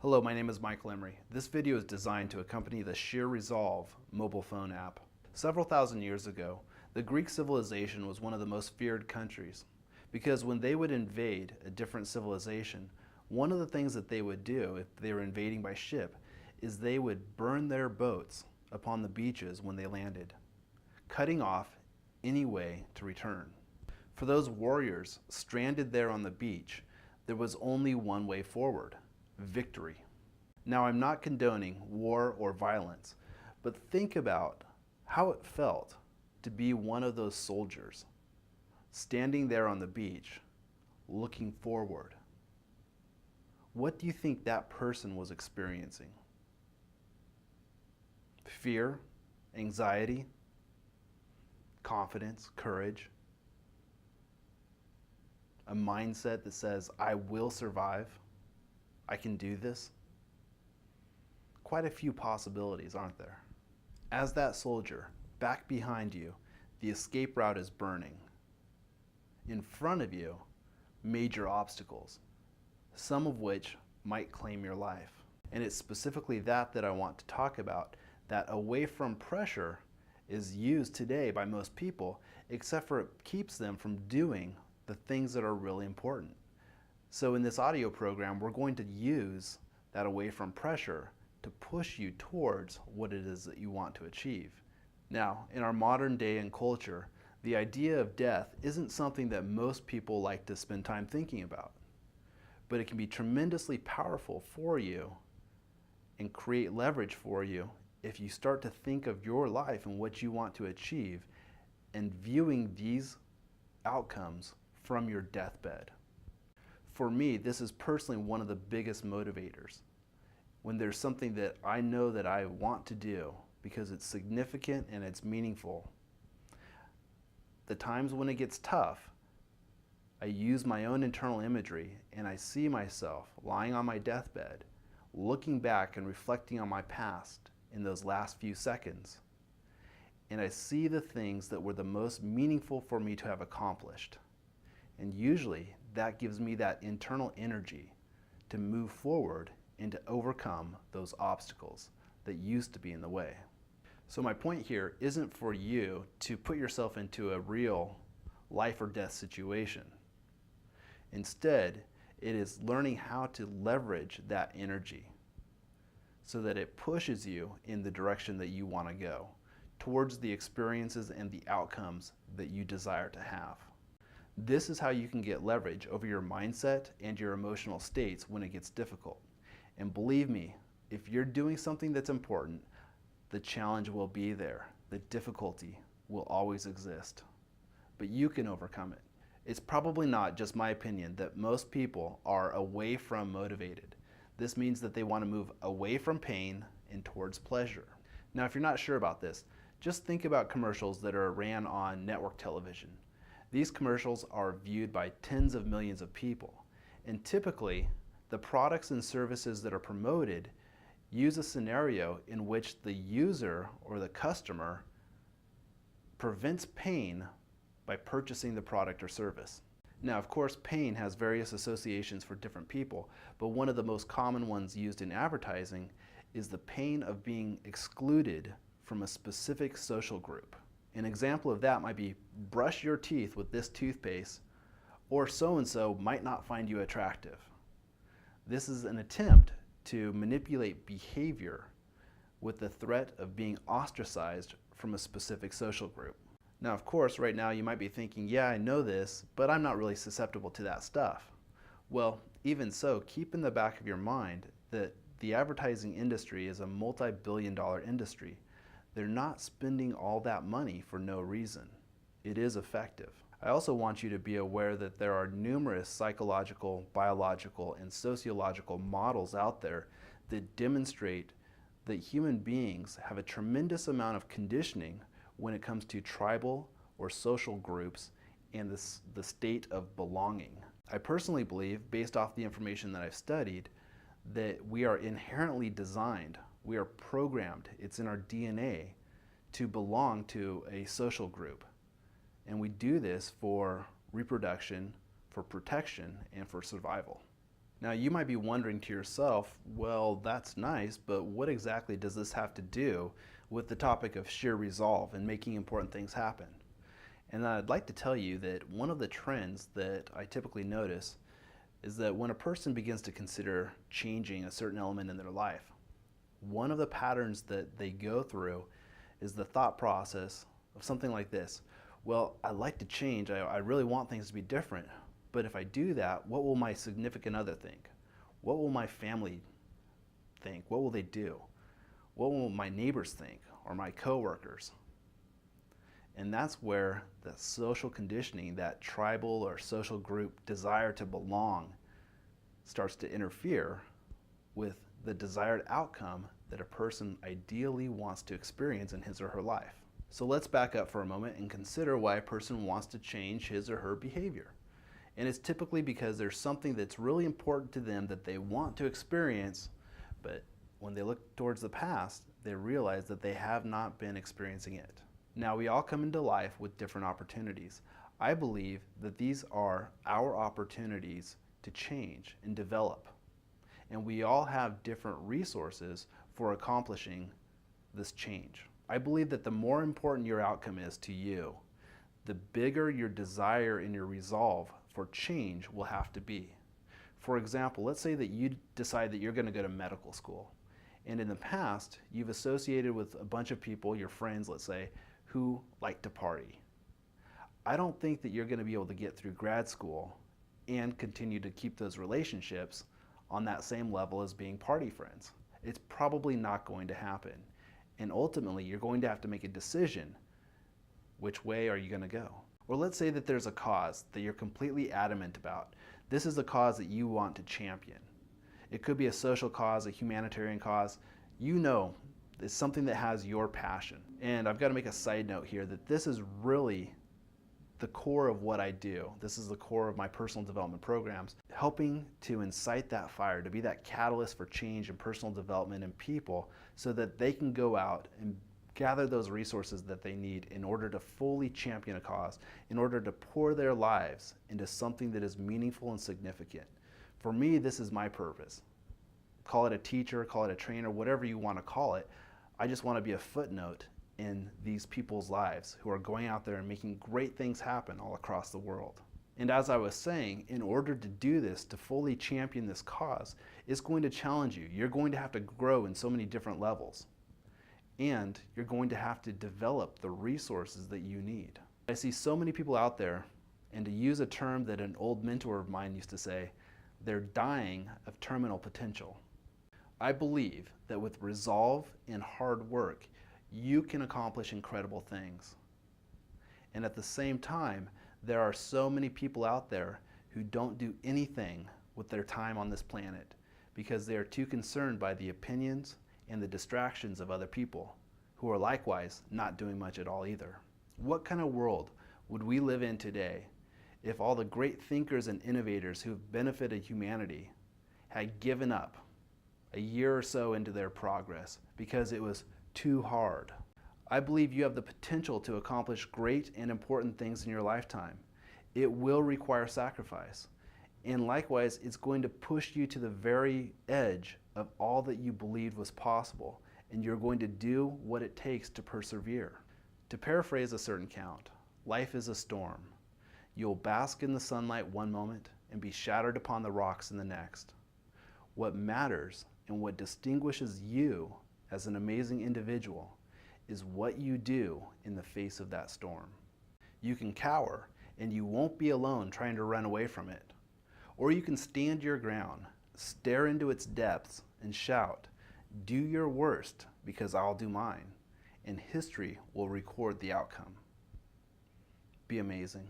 Hello, my name is Michael Emery. This video is designed to accompany the Sheer Resolve mobile phone app. Several thousand years ago, the Greek civilization was one of the most feared countries because when they would invade a different civilization, one of the things that they would do if they were invading by ship is they would burn their boats upon the beaches when they landed, cutting off any way to return. For those warriors stranded there on the beach, there was only one way forward: victory. Now, I'm not condoning war or violence, but think about how it felt to be one of those soldiers standing there on the beach looking forward. What do you think that person was experiencing? Fear, anxiety, confidence, courage, a mindset that says, I will survive, I can do this. Quite a few possibilities, aren't there? As that soldier, back behind you, the escape route is burning. In front of you, major obstacles, some of which might claim your life. And it's specifically that I want to talk about, that away from pressure is used today by most people, except for it keeps them from doing the things that are really important. So in this audio program, we're going to use that away from pressure to push you towards what it is that you want to achieve. Now, in our modern day and culture, the idea of death isn't something that most people like to spend time thinking about, but it can be tremendously powerful for you and create leverage for you if you start to think of your life and what you want to achieve and viewing these outcomes from your deathbed. For me, this is personally one of the biggest motivators. When there's something that I know that I want to do because it's significant and it's meaningful, the times when it gets tough, I use my own internal imagery and I see myself lying on my deathbed, looking back and reflecting on my past in those last few seconds. And I see the things that were the most meaningful for me to have accomplished. And usually that gives me that internal energy to move forward and to overcome those obstacles that used to be in the way. So my point here isn't for you to put yourself into a real life or death situation. Instead, it is learning how to leverage that energy so that it pushes you in the direction that you want to go, towards the experiences and the outcomes that you desire to have. This is how you can get leverage over your mindset and your emotional states when it gets difficult. And believe me, if you're doing something that's important, the challenge will be there. The difficulty will always exist, but you can overcome it. It's probably not just my opinion that most people are away from motivated. This means that they want to move away from pain and towards pleasure. Now, if you're not sure about this, just think about commercials that are ran on network television. These commercials are viewed by tens of millions of people, and typically the products and services that are promoted use a scenario in which the user or the customer prevents pain by purchasing the product or service. Now, of course, pain has various associations for different people, but one of the most common ones used in advertising is the pain of being excluded from a specific social group. An example of that might be, brush your teeth with this toothpaste, or so-and-so might not find you attractive. This is an attempt to manipulate behavior with the threat of being ostracized from a specific social group. Now, of course, right now you might be thinking, yeah, I know this, but I'm not really susceptible to that stuff. Well, even so, keep in the back of your mind that the advertising industry is a multi-billion-dollar industry. They're not spending all that money for no reason. It is effective. I also want you to be aware that there are numerous psychological, biological, and sociological models out there that demonstrate that human beings have a tremendous amount of conditioning when it comes to tribal or social groups and the state of belonging. I personally believe, based off the information that I've studied, that we are inherently designed, we are programmed, it's in our DNA to belong to a social group. And we do this for reproduction, for protection, and for survival. Now you might be wondering to yourself, well, that's nice, but what exactly does this have to do with the topic of sheer resolve and making important things happen? And I'd like to tell you that one of the trends that I typically notice is that when a person begins to consider changing a certain element in their life, one of the patterns that they go through is the thought process of something like this. Well, I'd like to change. I really want things to be different. But if I do that, what will my significant other think? What will my family think? What will they do? What will my neighbors think or my coworkers? And that's where the social conditioning, that tribal or social group desire to belong, starts to interfere with the desired outcome that a person ideally wants to experience in his or her life. So let's back up for a moment and consider why a person wants to change his or her behavior. And it's typically because there's something that's really important to them that they want to experience, but when they look towards the past, they realize that they have not been experiencing it. Now, we all come into life with different opportunities. I believe that these are our opportunities to change and develop. And we all have different resources for accomplishing this change. I believe that the more important your outcome is to you, the bigger your desire and your resolve for change will have to be. For example, let's say that you decide that you're going to go to medical school. And in the past, you've associated with a bunch of people, your friends, let's say, who like to party. I don't think that you're going to be able to get through grad school and continue to keep those relationships on that same level as being party friends. It's probably not going to happen. And ultimately, you're going to have to make a decision. Which way are you going to go? Or let's say that there's a cause that you're completely adamant about. This is a cause that you want to champion. It could be a social cause, a humanitarian cause. You know, it's something that has your passion. And I've got to make a side note here that this is really the core of what I do. This is the core of my personal development programs, helping to incite that fire, to be that catalyst for change and personal development in people so that they can go out and gather those resources that they need in order to fully champion a cause, in order to pour their lives into something that is meaningful and significant. For me, this is my purpose. Call it a teacher, call it a trainer, whatever you want to call it. I just want to be a footnote in these people's lives who are going out there and making great things happen all across the world. And as I was saying, in order to do this, to fully champion this cause, it's going to challenge you. You're going to have to grow in so many different levels. And you're going to have to develop the resources that you need. I see so many people out there, and to use a term that an old mentor of mine used to say, they're dying of terminal potential. I believe that with resolve and hard work, you can accomplish incredible things. And at the same time, there are so many people out there who don't do anything with their time on this planet because they are too concerned by the opinions and the distractions of other people who are likewise not doing much at all either. What kind of world would we live in today if all the great thinkers and innovators who've benefited humanity had given up a year or so into their progress because it was too hard? I believe you have the potential to accomplish great and important things in your lifetime. It will require sacrifice. And likewise, it's going to push you to the very edge of all that you believed was possible. And you're going to do what it takes to persevere. To paraphrase a certain count, life is a storm. You'll bask in the sunlight one moment and be shattered upon the rocks in the next. What matters and what distinguishes you as an amazing individual is what you do in the face of that storm. You can cower, and you won't be alone trying to run away from it. Or you can stand your ground, stare into its depths, and shout, "Do your worst, because I'll do mine," and history will record the outcome. Be amazing.